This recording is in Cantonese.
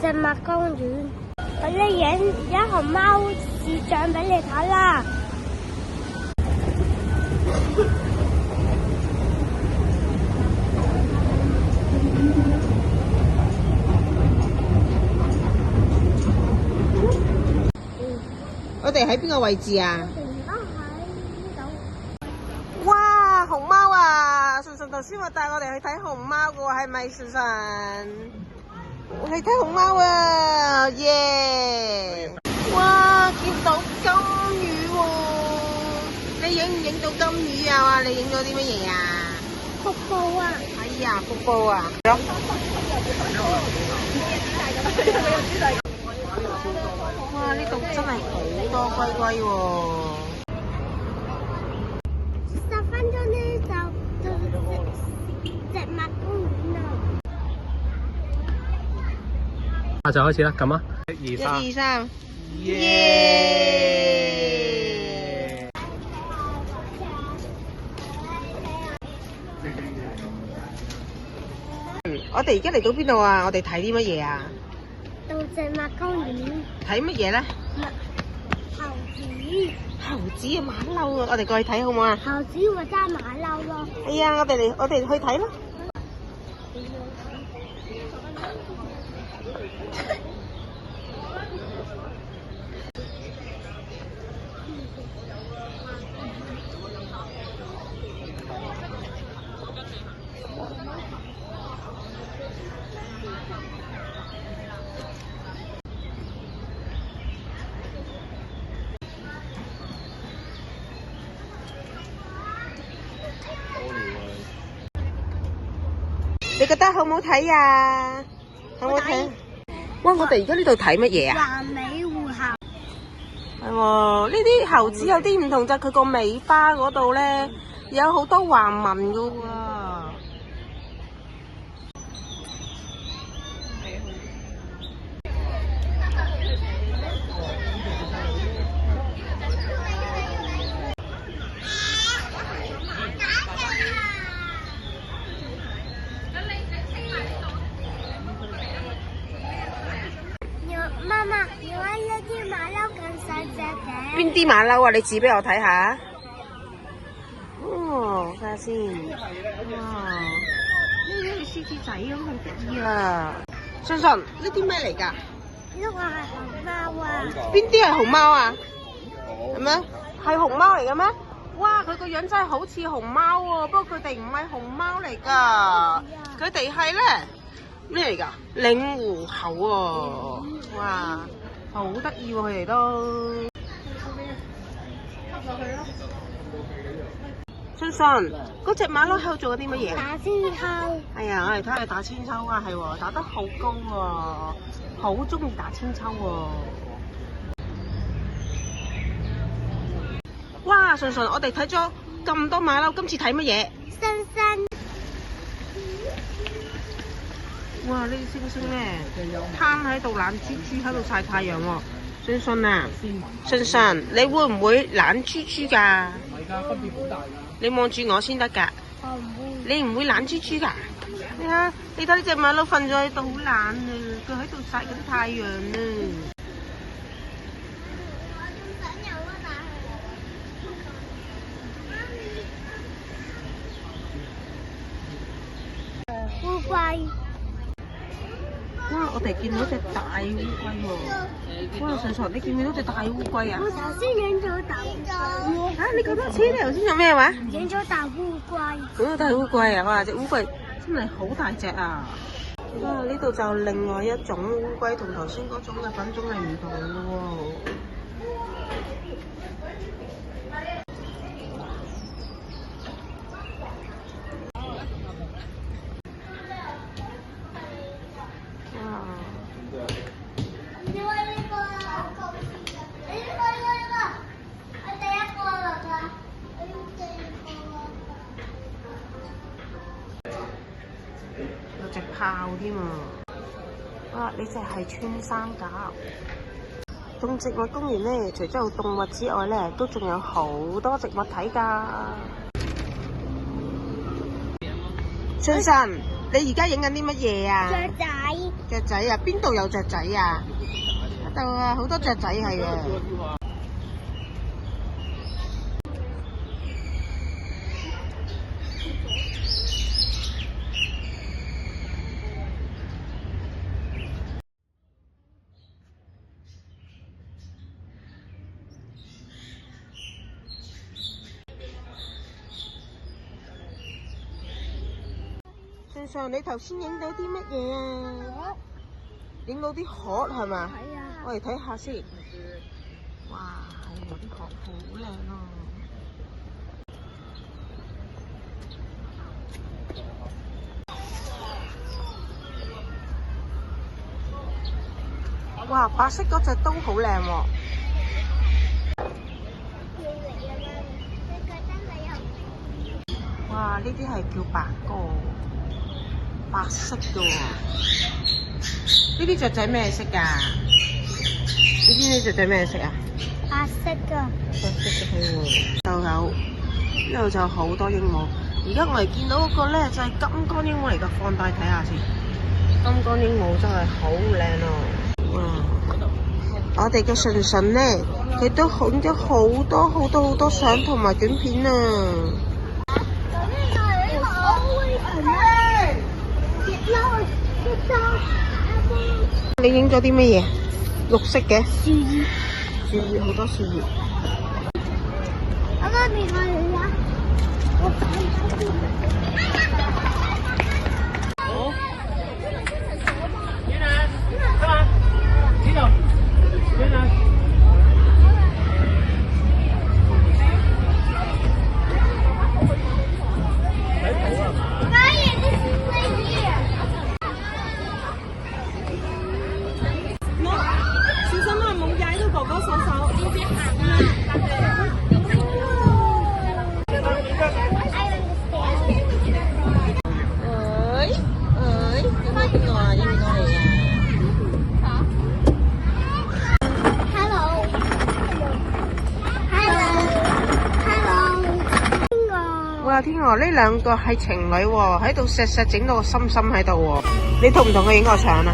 植物公園，我哋影而家熊貓視像俾你睇啦。我哋喺邊個位置啊？我哋而家喺呢度。哇，熊貓啊！順順頭先話帶我哋去睇熊貓嘅喎，係咪順順？去睇熊貓啊！耶！哇，見到金魚喎！你影唔影到金魚啊？你影到啲乜嘢啊？瀑布啊！哎呀，瀑布啊！哇！呢度真係好多龜龜喎。10分鐘呢就到植物公園啦。就開始啦，撳啊1、2、3，耶！我哋而家嚟到邊度啊？我哋睇啲乜嘢啊？到植物公園。睇乜嘢咧？猴子。猴子啊，馬騮啊！我哋過去睇好唔好啊？猴子會揸馬騮咯。係啊，我哋去睇咯。你覺得好唔好睇啊？好唔好睇？哇！我哋而家呢度睇乜嘢啊？環美狐猴。係喎，呢啲猴子有啲唔同，就係佢個尾巴嗰度咧有好多橫紋噶喎。媽媽，有一啲馬騮咁細隻嘅。邊啲馬騮啊？你指俾我睇下。哦，睇下先。哇！呢啲好似獅子仔咁，好得意啊！信信，呢啲咩嚟㗎？呢個係熊貓啊！邊啲係熊貓啊？係咩？係熊貓嚟嘅咩？哇！佢個樣真係好似熊貓喎，不過佢哋唔係熊貓嚟㗎，佢哋係咧咩嚟㗎？令狐猴喎！哇，好得意喎！佢哋都。信信，嗰隻馬騮喺度做緊啲乜嘢？打千秋。係啊，我哋睇下打千秋啊，係喎，打得好高喎，好中意打千秋喎。哇，順順，我哋睇咗咁多馬騮，今次睇乜嘢？星星。哇！呢啲星星咧，攤喺度懶豬豬喺度曬太陽喎。順順啊，順順，你會唔會懶豬豬㗎？你望住我先得㗎。我唔會。你唔會懶豬豬㗎？你睇，你睇呢隻馬騮瞓咗喺度好懶啊，佢喺度曬緊太陽啊。烏龜。哇！我哋見到隻大烏龜喎。哇！順順，你見唔見到隻大烏龜啊？我頭先影咗大烏龜。啊！你覺得似你頭先有咩話？影咗大烏龜。嗰個大烏龜啊！哇！隻烏龜真係好大隻啊！哇！呢度就另外一種烏龜，同頭先嗰種嘅品種係唔同嘅喎。有隻豹添啊！哇！呢隻係穿山甲。種植物公園咧，除咗有動物之外咧，都仲有好多植物睇㗎。信信，你而家影緊啲乜嘢啊？雀仔。雀仔啊，邊度有雀仔啊？嗰度啊，好多雀仔係啊。信信，你頭先影到啲乜嘢啊？影到啲殼係嘛？係啊。我嚟睇下先。哇，係啲殼好靚啊！哇，白色嗰隻都好靚喎。哇，呢啲係叫白鴿，白色嘅喎。呢啲雀仔咩色㗎？呢啲雀仔咩色啊？白色㗎。白色嘅係喎。就有呢度就好多鸚鵡。而家我哋見到嗰個咧就係金剛鸚鵡嚟㗎，放大睇下先。金剛鸚鵡真係好靚啊！哇！我哋嘅順順咧，佢都影咗好多相同埋短片啊！你影咗啲乜嘢？綠色嘅樹葉。樹葉，好多樹葉。我媽咪我嚟啦，我擺咗先。好。云南，干嘛？洗手。云南。哇！天鵝呢兩個係情侶喎，喺度錫整到個心心喺度喎。你同唔同佢影個相啊？